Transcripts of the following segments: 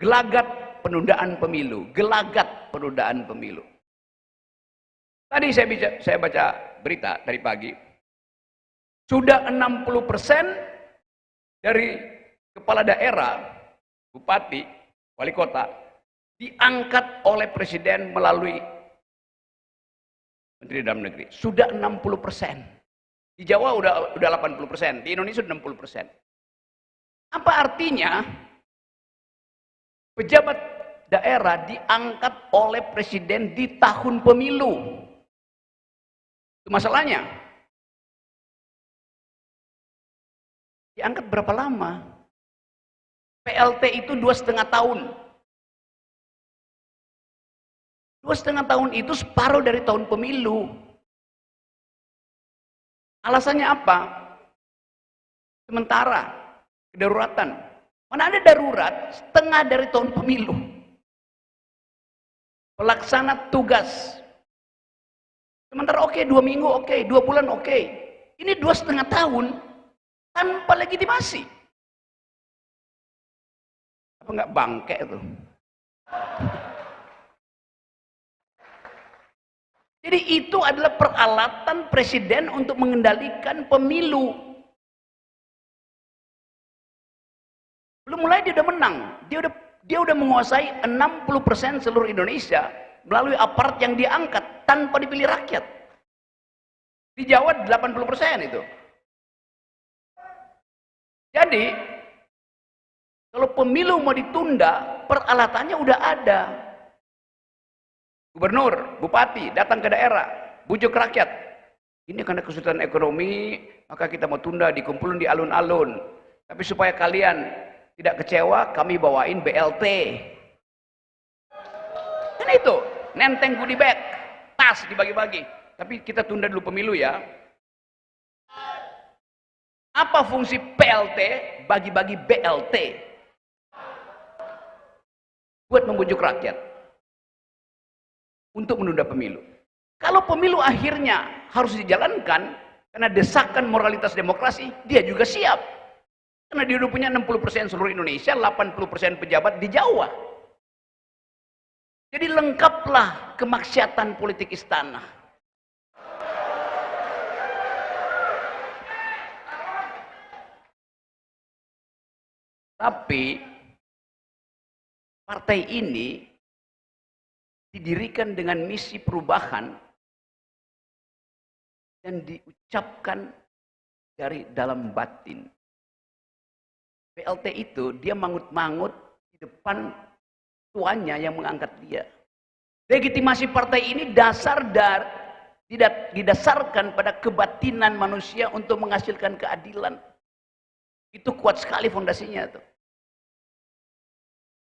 Gelagat penundaan pemilu, gelagat penundaan pemilu. Tadi saya baca berita tadi pagi, sudah 60% dari kepala daerah, bupati, wali kota diangkat oleh presiden melalui Menteri Dalam Negeri. Sudah 60%. Di Jawa udah 80%, di Indonesia sudah 60%. Apa artinya? Pejabat daerah diangkat oleh presiden di tahun pemilu. Itu masalahnya. Diangkat berapa lama? PLT itu 2,5 tahun. 2,5 tahun itu separuh dari tahun pemilu. Alasannya apa? Sementara, kedaruratan. Mana ada darurat setengah dari tahun pemilu. Pelaksana tugas. Sementara oke, 2 minggu oke, 2 bulan oke. Ini 2,5 tahun tanpa legitimasi. Apa enggak bangke itu? Jadi itu adalah peralatan presiden untuk mengendalikan pemilu. Belum mulai dia udah menang. Dia udah menguasai 60% seluruh Indonesia melalui aparat yang diangkat tanpa dipilih rakyat. Di Jawa 80% itu. Jadi kalau pemilu mau ditunda, peralatannya udah ada. Gubernur, bupati datang ke daerah, bujuk rakyat. Ini karena kesulitan ekonomi, maka kita mau tunda, dikumpulin di alun-alun. Tapi supaya kalian tidak kecewa, kami bawain BLT. Kan itu, nenteng goodie bag, tas dibagi-bagi. Tapi kita tunda dulu pemilu ya. Apa fungsi PLT? Bagi-bagi BLT. Buat membujuk rakyat untuk menunda pemilu. Kalau pemilu akhirnya harus dijalankan karena desakan moralitas demokrasi, dia juga siap. Karena dia udah punya 60% seluruh Indonesia, 80% pejabat di Jawa. Jadi lengkaplah kemaksiatan politik istana. Tapi partai ini didirikan dengan misi perubahan dan diucapkan dari dalam batin. PLT itu dia mangut-mangut di depan tuannya yang mengangkat dia. Legitimasi partai ini didasarkan pada kebatinan manusia untuk menghasilkan keadilan. Itu kuat sekali fondasinya tuh.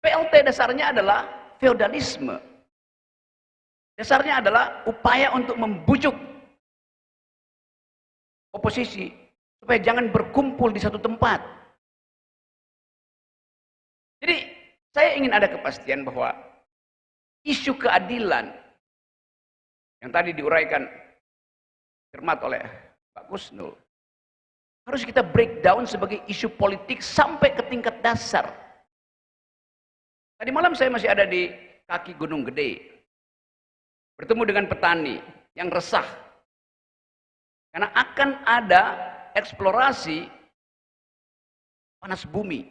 PLT dasarnya adalah feodalisme. Dasarnya adalah upaya untuk membujuk oposisi supaya jangan berkumpul di satu tempat. Jadi saya ingin ada kepastian bahwa isu keadilan yang tadi diuraikan cermat oleh Pak Kusnul harus kita breakdown sebagai isu politik sampai ke tingkat dasar. Tadi malam saya masih ada di kaki Gunung Gede. Bertemu dengan petani yang resah karena akan ada eksplorasi panas bumi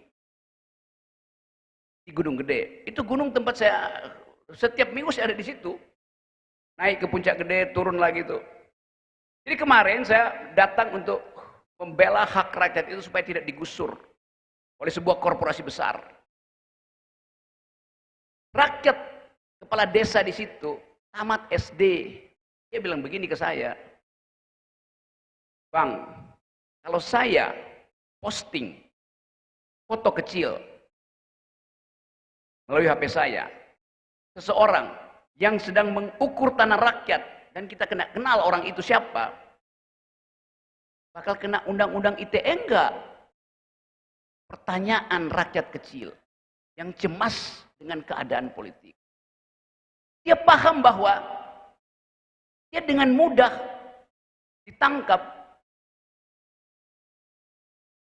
di Gunung Gede. Itu gunung tempat saya setiap minggu saya ada di situ. Naik ke puncak Gede, turun lagi tuh. Jadi kemarin saya datang untuk membela hak rakyat itu supaya tidak digusur oleh sebuah korporasi besar. Rakyat kepala desa di situ tamat SD, dia bilang begini ke saya, Bang, kalau saya posting foto kecil melalui HP saya, seseorang yang sedang mengukur tanah rakyat dan kita kenal orang itu siapa, bakal kena undang-undang ITE enggak? Pertanyaan rakyat kecil yang cemas dengan keadaan politik. Dia paham bahwa dia dengan mudah ditangkap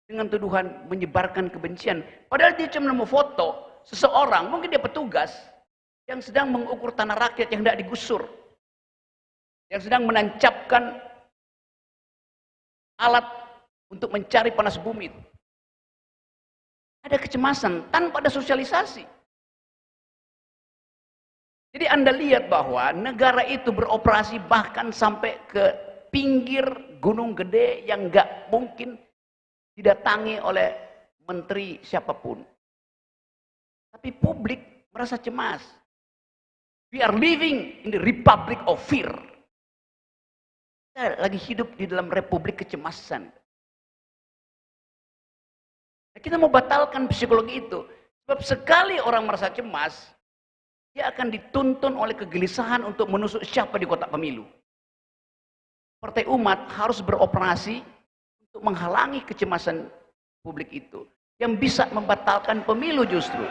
dengan tuduhan menyebarkan kebencian. Padahal dia cuma mau foto. seseorang, mungkin dia petugas yang sedang mengukur tanah rakyat yang tidak digusur, yang sedang menancapkan alat untuk mencari panas bumi. Ada kecemasan tanpa ada sosialisasi. Jadi Anda lihat bahwa negara itu beroperasi bahkan sampai ke pinggir gunung gede yang nggak mungkin didatangi oleh menteri siapapun. Tapi publik merasa cemas. We are living in the republic of fear. Kita lagi hidup di dalam republik kecemasan. Kita mau batalkan psikologi itu. Sebab sekali orang merasa cemas, dia akan dituntun oleh kegelisahan untuk menusuk siapa di kotak pemilu. Partai Umat harus beroperasi untuk menghalangi kecemasan publik itu. Yang bisa membatalkan pemilu justru.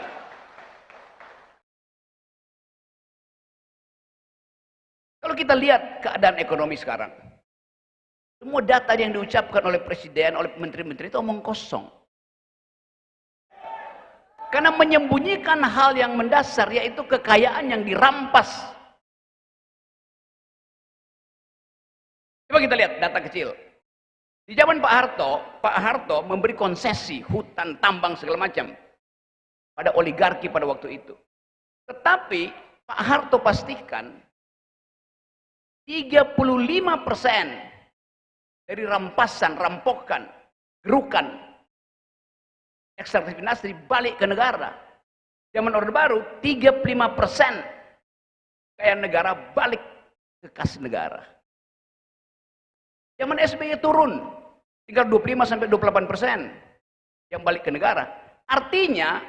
Kalau kita lihat keadaan ekonomi sekarang, semua data yang diucapkan oleh presiden, oleh menteri-menteri itu omong kosong. Karena menyembunyikan hal yang mendasar, yaitu kekayaan yang dirampas. Coba kita lihat data kecil. Di zaman Pak Harto memberi konsesi hutan, tambang segala macam pada oligarki pada waktu itu. Tetapi Pak Harto pastikan 35% dari rampasan, rampokan, gerukan, ekstraktif industri balik ke negara. Zaman Orde Baru 35% kekayaan negara balik ke kas negara. Zaman SBY turun tinggal 25-28% yang balik ke negara. Artinya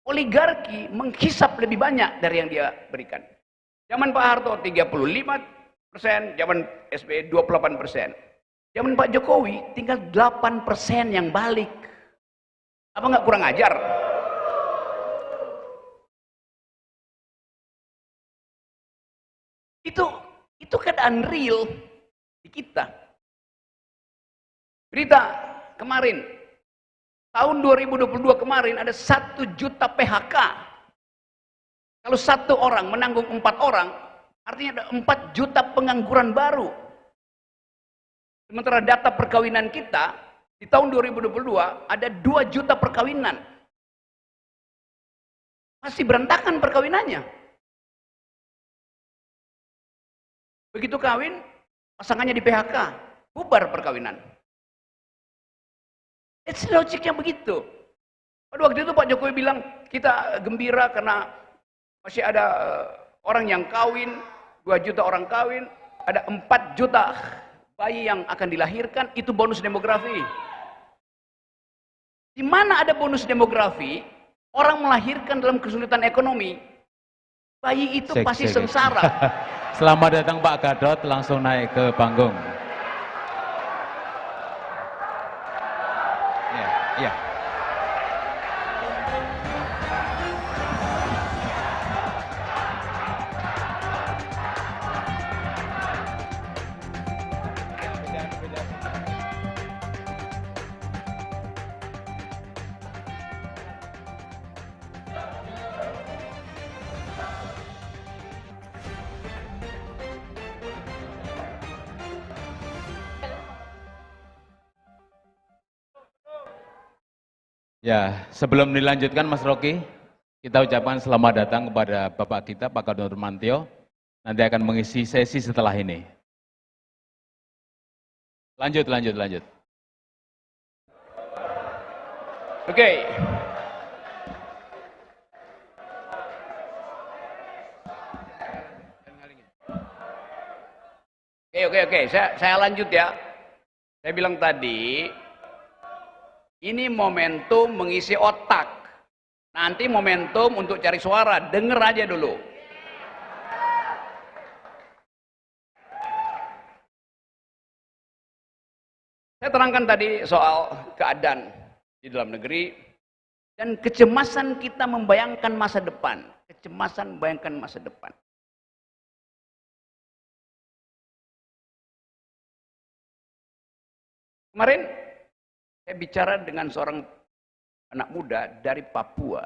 oligarki menghisap lebih banyak dari yang dia berikan. Zaman Pak Harto 35%, zaman SBY 28%. Zaman Pak Jokowi tinggal 8% yang balik. Apa nggak kurang ajar? Itu keadaan real di kita. Berita kemarin, tahun 2022 kemarin ada 1 juta PHK. Kalau 1 orang menanggung 4 orang, artinya ada 4 juta pengangguran baru. Sementara data perkawinan kita, di tahun 2022 ada 2 juta perkawinan. Masih berantakan perkawinannya. Begitu kawin, pasangannya di PHK, bubar perkawinan. It's logiknya begitu. Pada waktu itu Pak Jokowi bilang, kita gembira karena masih ada orang yang kawin, 2 juta orang kawin, ada 4 juta bayi yang akan dilahirkan, itu bonus demografi. Di mana ada bonus demografi, orang melahirkan dalam kesulitan ekonomi, bayi itu pasti sengsara. Selamat datang Pak Gadot, langsung naik ke panggung. Ya. Ya, sebelum dilanjutkan Mas Rocky, kita ucapkan selamat datang kepada Bapak kita, Pak Gadot Nurmantio. Nanti akan mengisi sesi setelah ini. Lanjut. Oke. Saya lanjut ya. Saya bilang tadi, ini momentum mengisi otak. Nanti momentum untuk cari suara, denger aja dulu. Saya terangkan tadi soal keadaan di dalam negeri dan kecemasan kita membayangkan masa depan. Kecemasan membayangkan masa depan. Kemarin saya bicara dengan seorang anak muda dari Papua.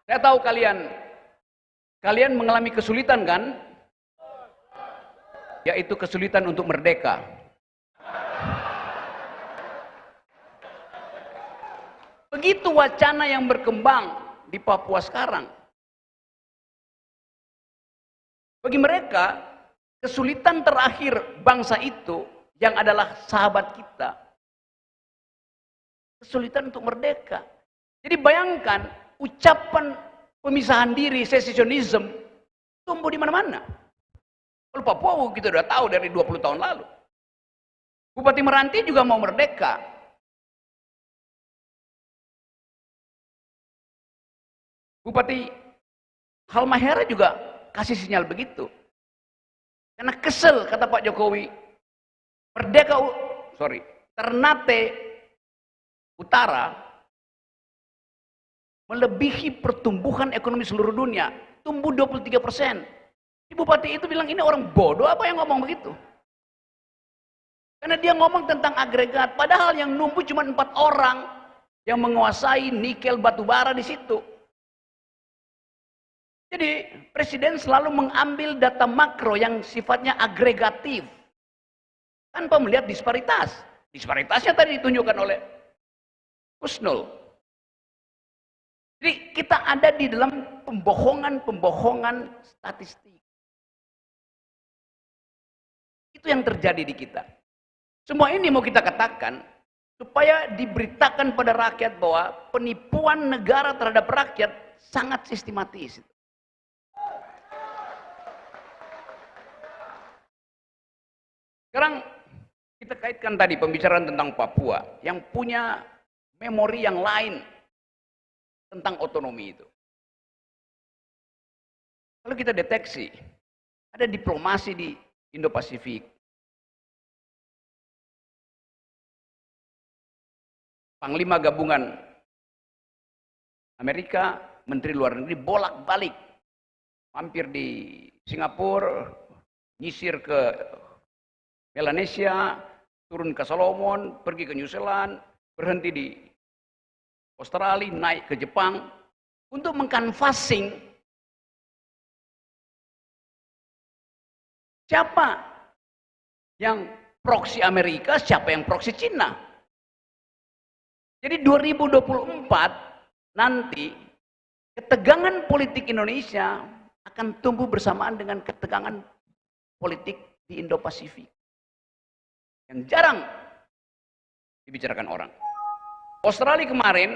Saya tahu kalian mengalami kesulitan kan? Yaitu kesulitan untuk merdeka. Begitu wacana yang berkembang di Papua sekarang. Bagi mereka, kesulitan terakhir bangsa itu yang adalah sahabat kita, kesulitan untuk merdeka. Jadi bayangkan, ucapan pemisahan diri, secesionism, tumbuh di mana-mana. Kalau Papua kita sudah tahu dari 20 tahun lalu. Bupati Meranti juga mau merdeka. Bupati Halmahera juga kasih sinyal begitu. Karena kesel, kata Pak Jokowi, Ternate Utara melebihi pertumbuhan ekonomi seluruh dunia, tumbuh 23%. Bupati itu bilang, ini orang bodoh apa yang ngomong begitu? Karena dia ngomong tentang agregat, padahal yang numbuh cuma 4 orang yang menguasai nikel batubara di situ. Jadi presiden selalu mengambil data makro yang sifatnya agregatif tanpa melihat disparitas. Disparitasnya tadi ditunjukkan oleh Kusnul. Jadi kita ada di dalam pembohongan statistik. Itu yang terjadi di kita. Semua ini mau kita katakan supaya diberitakan pada rakyat bahwa penipuan negara terhadap rakyat sangat sistematis. Sekarang kita kaitkan tadi pembicaraan tentang Papua yang punya memori yang lain tentang otonomi itu. Kalau kita deteksi, ada diplomasi di Indo-Pasifik. Panglima gabungan Amerika, Menteri Luar Negeri bolak-balik. Mampir di Singapura, nyisir ke Melanesia, turun ke Solomon, pergi ke New Zealand, berhenti di Australia, naik ke Jepang untuk mengkanvassing siapa yang proksi Amerika, siapa yang proksi Cina. Jadi 2024 nanti ketegangan politik Indonesia akan tumbuh bersamaan dengan ketegangan politik di Indo-Pasifik. Yang jarang dibicarakan orang. Australia kemarin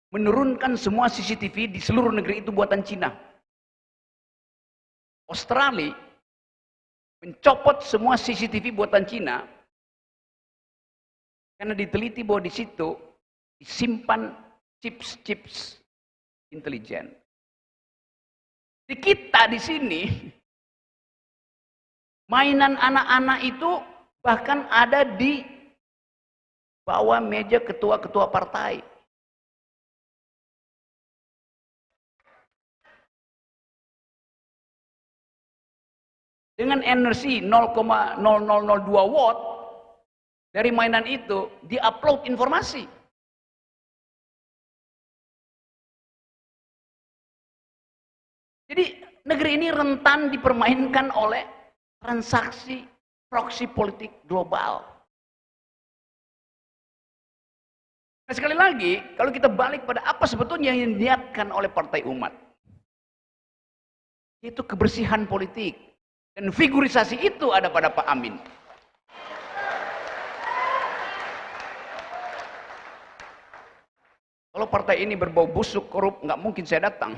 menurunkan semua CCTV di seluruh negeri itu buatan Cina. Australia mencopot semua CCTV buatan Cina karena diteliti bahwa di situ disimpan chips intelijen. Di kita di sini mainan anak-anak itu bahkan ada di bawah meja ketua-ketua partai. Dengan energi 0,0002 watt dari mainan itu diupload informasi. Jadi negeri ini rentan dipermainkan oleh transaksi proksi politik global. Nah, sekali lagi, kalau kita balik pada apa sebetulnya yang diniatkan oleh Partai Umat, itu kebersihan politik. Dan figurisasi itu ada pada Pak Amin. Kalau partai ini berbau busuk, korup, nggak mungkin saya datang.